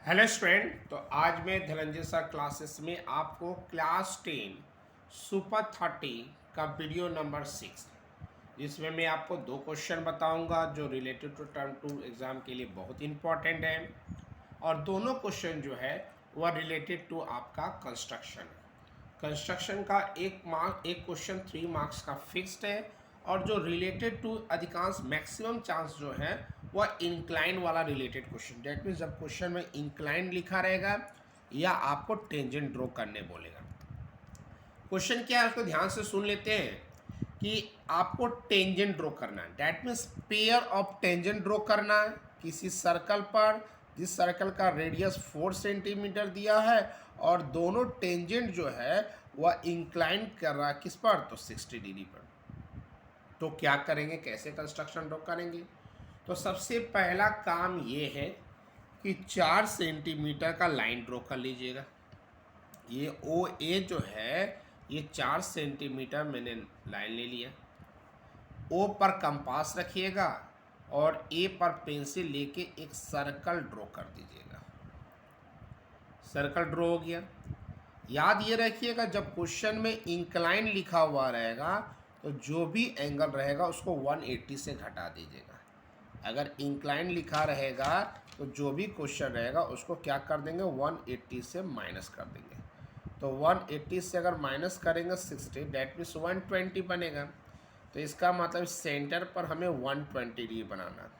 Hello student. तो आज मैं धनंजय सर क्लासेस में आपको क्लास 10 सुपर 30 का वीडियो नंबर 6, जिसमें मैं आपको दो क्वेश्चन बताऊंगा जो रिलेटेड टू टर्म 2 एग्ज़ाम के लिए बहुत इंपॉर्टेंट है। और दोनों क्वेश्चन जो है वह रिलेटेड टू आपका कंस्ट्रक्शन। कंस्ट्रक्शन का एक क्वेश्चन 3 मार्क्स का फिक्स्ड है, और जो रिलेटेड टू अधिकांश मैक्सिमम चांस जो है वह इंक्लाइन वाला रिलेटेड क्वेश्चन। डेट मीन्स जब क्वेश्चन में इंक्लाइन लिखा रहेगा या आपको टेंजेंट ड्रॉ करने बोलेगा। क्वेश्चन क्या है उसको ध्यान से सुन लेते हैं कि आपको टेंजेंट ड्रॉ करना है। That means pair of tangent draw करना है किसी सर्कल पर, जिस सर्कल का रेडियस 4 सेंटीमीटर दिया है और दोनों टेंजेंट जो है वह इंक्लाइन कर रहा है किस पर, तो 60 डिग्री पर। तो क्या करेंगे, कैसे कंस्ट्रक्शन ड्रॉ करेंगे? तो सबसे पहला काम ये है कि 4 सेंटीमीटर का लाइन ड्रॉ कर लीजिएगा। ये ओ ए जो है ये 4 सेंटीमीटर मैंने लाइन ले लिया। ओ पर कंपास रखिएगा और ए पर पेंसिल लेके एक सर्कल ड्रॉ कर दीजिएगा। सर्कल ड्रॉ हो गया। याद ये रखिएगा जब क्वेश्चन में इंक्लाइन लिखा हुआ रहेगा तो जो भी एंगल रहेगा उसको 180 से घटा दीजिएगा। अगर इंक्लाइन लिखा रहेगा तो जो भी क्वेश्चन रहेगा उसको क्या कर देंगे, 180 से माइनस कर देंगे। तो 180 से अगर माइनस करेंगे 60, डेट मीन्स 120 बनेगा। तो इसका मतलब सेंटर पर हमें 120 डिग्री बनाना।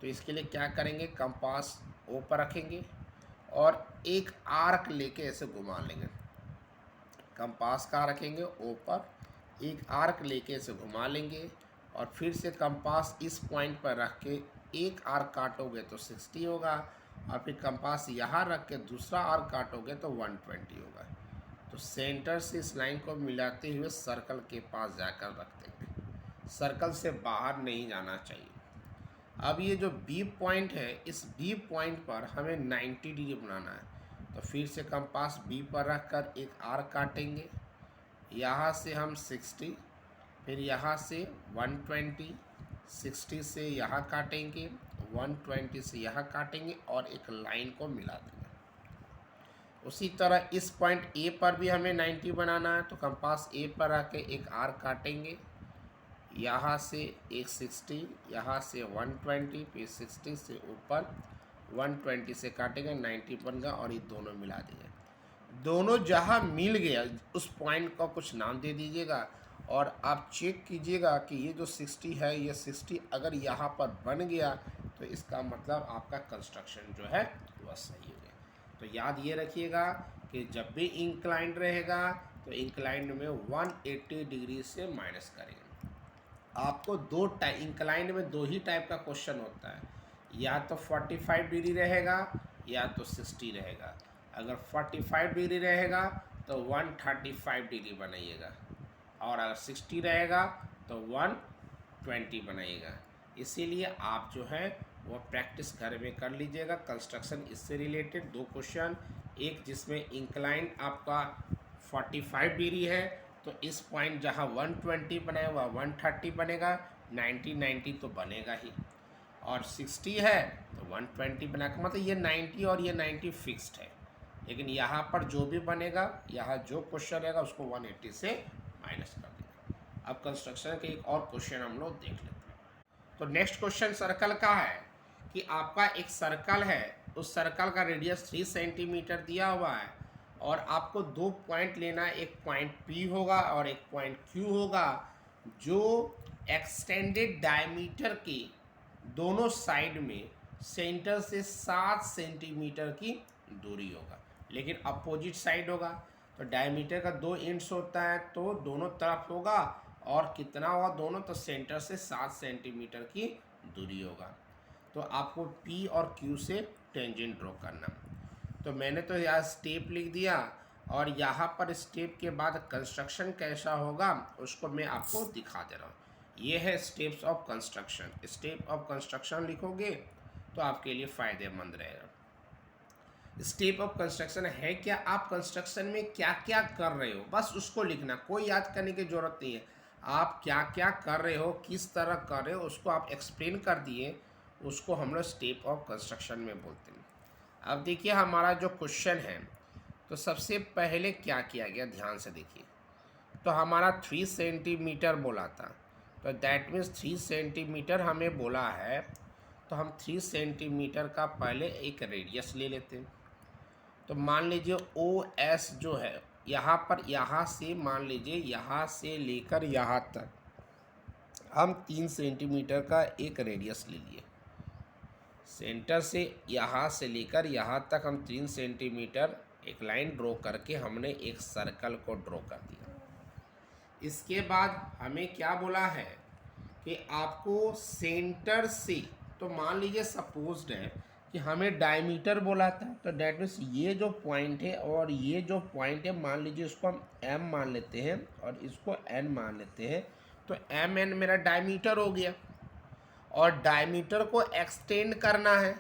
तो इसके लिए क्या करेंगे, कंपास ओ पर रखेंगे और एक आर्क लेके ऐसे घुमा लेंगे। कंपास कहाँ रखेंगे, ओ पर, एक आर्क लेके ऐसे घुमा लेंगे और फिर से कंपास इस पॉइंट पर रख के एक आर्क काटोगे तो 60 होगा, और फिर कंपास यहाँ रख के दूसरा आर्क काटोगे तो 120 होगा। तो सेंटर से इस लाइन को मिलाते हुए सर्कल के पास जाकर रख देंगे। सर्कल से बाहर नहीं जाना चाहिए। अब ये जो बी पॉइंट है, इस बी पॉइंट पर हमें 90 डिग्री बनाना है। तो फिर से कंपास बी पर रख कर एक आर्क काटेंगे। यहाँ से हम 60, फिर यहाँ से 120, 60 से यहाँ काटेंगे, 120 से यहाँ काटेंगे और एक लाइन को मिला देंगे। उसी तरह इस पॉइंट ए पर भी हमें 90 बनाना है। तो कंपास ए पर आके एक आर्क काटेंगे, यहाँ से एक 60, यहाँ से 120, फिर 60 से ऊपर 120 से काटेंगे, 90 बन गया और ये दोनों मिला दिए। दोनों जहाँ मिल गया उस पॉइंट का कुछ नाम दे दीजिएगा और आप चेक कीजिएगा कि ये जो 60 है, ये 60 अगर यहाँ पर बन गया तो इसका मतलब आपका कंस्ट्रक्शन जो है वह सही हो गया। तो याद ये रखिएगा कि जब भी इंक्लाइंड रहेगा तो इंक्लाइंड में 180 डिग्री से माइनस करेंगे। आपको दो टाइप इंक्लाइंड में दो ही टाइप का क्वेश्चन होता है, या तो 45 डिग्री रहेगा या तो 60 रहेगा। अगर 45 डिग्री रहेगा तो 135 डिग्री बनाइएगा, और अगर 60 रहेगा तो 120 बनाइएगा। इसीलिए आप जो है वो प्रैक्टिस घर में कर लीजिएगा। कंस्ट्रक्शन इससे रिलेटेड दो क्वेश्चन, एक जिसमें इंक्लाइंड आपका 45 डिग्री है तो इस पॉइंट जहाँ 120 बनाया हुआ 130 बनेगा, 90 तो बनेगा ही, और 60 है तो 120 बना के मतलब ये 90 और ये 90 फिक्स्ड है। लेकिन यहाँ पर जो भी बनेगा, यहाँ जो क्वेश्चन रहेगा उसको 180 से माइनस कर देगा। अब कंस्ट्रक्शन के एक और क्वेश्चन हम लोग देख लेते हैं। तो नेक्स्ट क्वेश्चन सर्कल का है कि आपका एक सर्कल है, उस सर्कल का रेडियस 3 सेंटीमीटर दिया हुआ है और आपको दो पॉइंट लेना है, एक पॉइंट P होगा और एक पॉइंट Q होगा, जो एक्सटेंडेड डायमीटर के दोनों साइड में सेंटर से 7 सेंटीमीटर की दूरी होगा, लेकिन अपोजिट साइड होगा। तो डायमीटर का दो एंड्स होता है तो दोनों तरफ होगा, और कितना होगा दोनों, तो सेंटर से 7 सेंटीमीटर की दूरी होगा। तो आपको P और Q से टेंजेंट ड्रॉ करना। तो मैंने तो यहाँ स्टेप लिख दिया, और यहाँ पर स्टेप के बाद कंस्ट्रक्शन कैसा होगा उसको मैं आपको दिखा दे रहा हूँ। ये है steps of construction. Step of construction लिखोगे तो आपके लिए फ़ायदेमंद रहेगा। स्टेप ऑफ कंस्ट्रक्शन है क्या, आप कंस्ट्रक्शन में क्या क्या कर रहे हो बस उसको लिखना, कोई याद करने की ज़रूरत नहीं है। आप क्या क्या कर रहे हो, किस तरह कर रहे हो, उसको आप एक्सप्लेन कर दिए, उसको हम लोग स्टेप ऑफ कंस्ट्रक्शन में बोलते हैं। अब देखिए हमारा जो क्वेश्चन है, तो सबसे पहले क्या किया गया ध्यान से देखिए। तो हमारा 3 सेंटीमीटर बोला था, तो दैट मीन्स 3 सेंटीमीटर हमें बोला है, तो हम 3 सेंटीमीटर का पहले एक रेडियस ले लेते हैं। तो मान लीजिए ओ एस जो है यहाँ पर, यहाँ से मान लीजिए यहाँ से लेकर यहाँ तक हम 3 सेंटीमीटर का एक रेडियस ले लिए। सेंटर से यहाँ से लेकर यहाँ तक हम 3 सेंटीमीटर एक लाइन ड्रॉ करके हमने एक सर्कल को ड्रॉ कर दिया। इसके बाद हमें क्या बोला है कि आपको सेंटर से, तो मान लीजिए सपोज्ड है कि हमें डायमीटर बोला था, तो डेट मीन्स ये जो पॉइंट है और ये जो पॉइंट है, मान लीजिए इसको हम एम मान लेते हैं और इसको एन मान लेते हैं। तो एम एन मेरा डायमीटर हो गया, और डायमीटर को एक्सटेंड करना है,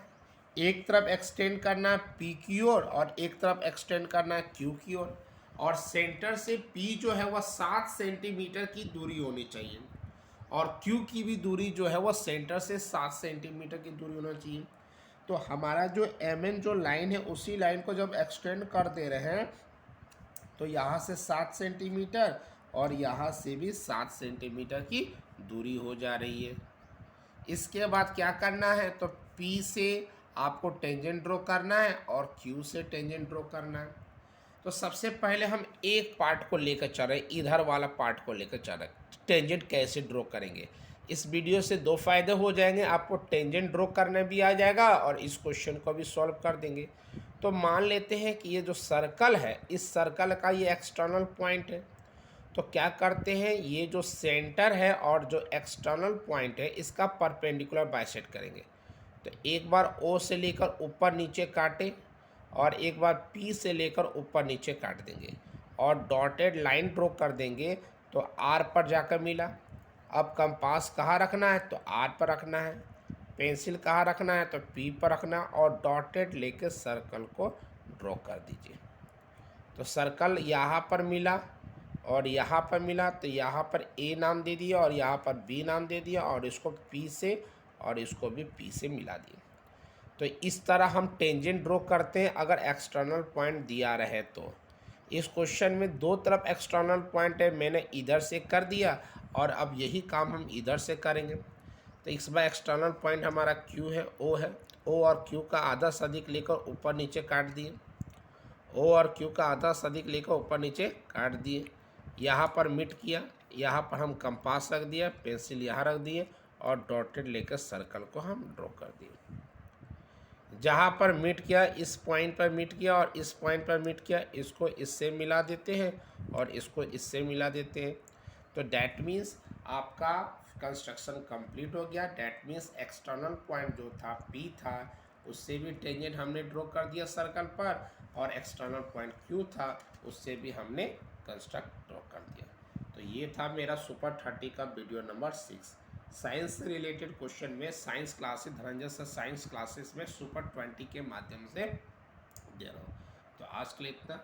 एक तरफ एक्सटेंड करना है पी की ओर और एक तरफ एक्सटेंड करना है क्यू की ओर। और सेंटर से पी जो है वह 7 सेंटीमीटर की दूरी होनी चाहिए, और क्यू की भी दूरी जो है वह सेंटर से 7 सेंटीमीटर की दूरी होना चाहिए। तो हमारा जो एम एन जो लाइन है, उसी लाइन को जब एक्सटेंड कर दे रहे हैं, तो यहाँ से 7 सेंटीमीटर और यहाँ से भी 7 सेंटीमीटर की दूरी हो जा रही है। इसके बाद क्या करना है, तो P से आपको टेंजेंट ड्रॉ करना है और Q से टेंजेंट ड्रॉ करना है। तो सबसे पहले हम एक पार्ट को लेकर चल रहे हैं, इधर वाला पार्ट को लेकर चल रहे हैं। टेंजेंट कैसे ड्रॉ करेंगे, इस वीडियो से 2 फायदे हो जाएंगे, आपको टेंजेंट ड्रॉ करने भी आ जाएगा और इस क्वेश्चन को भी सॉल्व कर देंगे। तो मान लेते हैं कि ये जो सर्कल है, इस सर्कल का ये एक्सटर्नल पॉइंट है। तो क्या करते हैं, ये जो सेंटर है और जो एक्सटर्नल पॉइंट है, इसका परपेंडिकुलर बाइसेक्ट करेंगे। तो एक बार O से लेकर ऊपर नीचे काटे और एक बार P से लेकर ऊपर नीचे काट देंगे और डॉटेड लाइन ड्रॉ कर देंगे। तो R पर जाकर मिला। अब कंपास कहाँ रखना है, तो R पर रखना है। पेंसिल कहाँ रखना है, तो P पर रखना, और डॉटेड लेकर सर्कल को ड्रॉ कर दीजिए। तो सर्कल यहाँ पर मिला और यहाँ पर मिला, तो यहाँ पर A नाम दे दिया और यहाँ पर B नाम दे दिया, और इसको P से और इसको भी P से मिला दिया। तो इस तरह हम टेंजेंट ड्रॉ करते हैं अगर एक्सटर्नल पॉइंट दिया रहे तो। इस क्वेश्चन में 2 तरफ एक्सटर्नल पॉइंट है, मैंने इधर से कर दिया और अब यही काम हम इधर से करेंगे। तो इस बार एक्सटर्नल पॉइंट हमारा Q है, O है। O और Q का आधा सदिक लेकर ऊपर नीचे काट दिए। O और Q का आधा सदिक लेकर ऊपर नीचे काट दिए। यहाँ पर मिट किया, यहाँ पर हम कंपास रख दिया, पेंसिल यहाँ रख दिए और डॉटेड लेकर सर्कल को हम ड्रॉ कर दिए। जहाँ पर मिट किया, इस पॉइंट पर मिट किया और इस पॉइंट पर मिट किया, इसको इससे मिला देते हैं और इसको इससे मिला देते हैं। तो डैट मीन्स आपका कंस्ट्रक्शन कंप्लीट हो गया। डैट मीन्स एक्सटर्नल पॉइंट जो था P था, उससे भी टेंजेंट हमने ड्रॉ कर दिया सर्कल पर, और एक्सटर्नल पॉइंट Q था, उससे भी हमने कंस्ट्रक्ट ड्रॉ कर दिया। तो ये था मेरा सुपर 30 का वीडियो नंबर 6। साइंस से रिलेटेड क्वेश्चन में science classes, Dhananjay sir science classes में सुपर 20 के माध्यम से दे रहा हूँ। तो आज के लिए इतना।